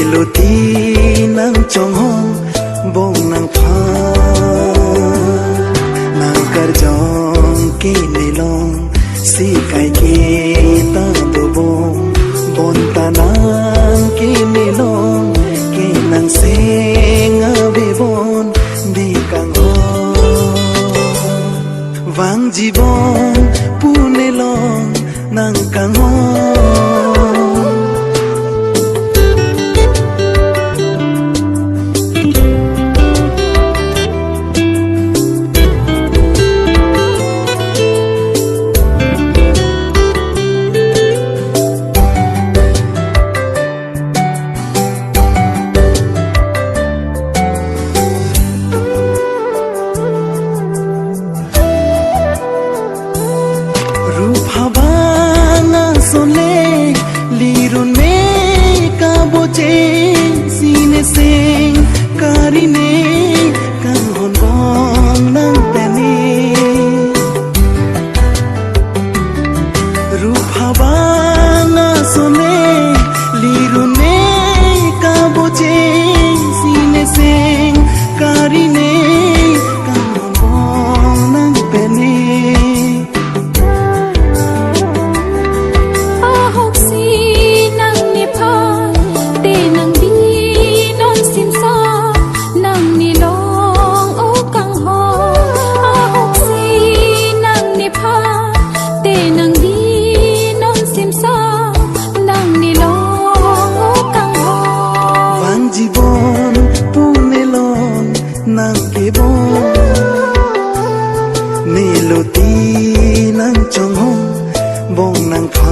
melodi nang chong hong bong nang pha nang kar jong ki nilong si kai ki ta do bong bon ta nang ki nilong ki nang sing ave bon di kang ho vang jibon punelong nang kang ho sine sing karine kang hon bong nang tani ruphabanga sone lirune ka boche sine sing karine kang hon bong nang tani jibon punelong nang kebon melodi nang chong hong bong nang pha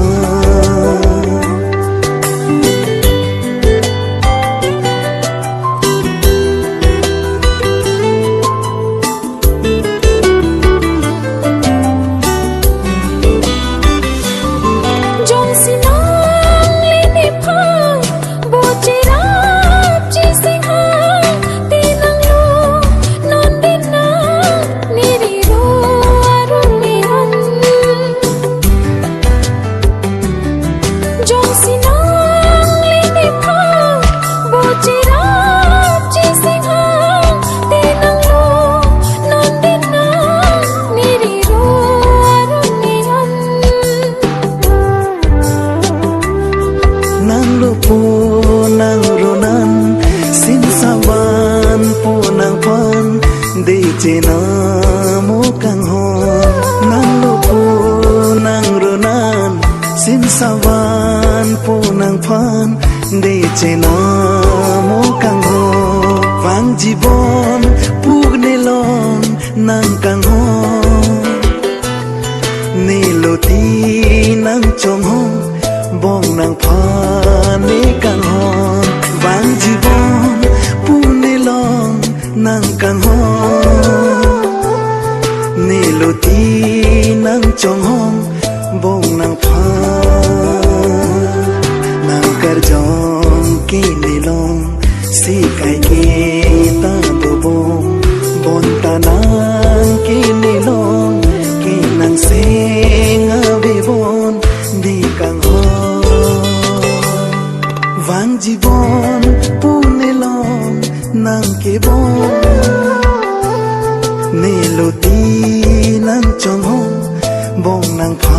nang ronan sin sawan po nang pan de chena mo kang hon nang lupo nang ronan sin sawan po nang pan de chena mo kang hon vang jibon pugnelong nang kang hon neloti nang chong hong bong nang pha ni kang hon vang jibon punelong nang kang hon neloti nang chong hong bong nang pha nang kar jong ki nilong si kai ki ta do bong bon ta nang ki nilong ki nang sing ave bon di kang hon vang jibon punelong nang kebon melodi nang chong hong bong nang pha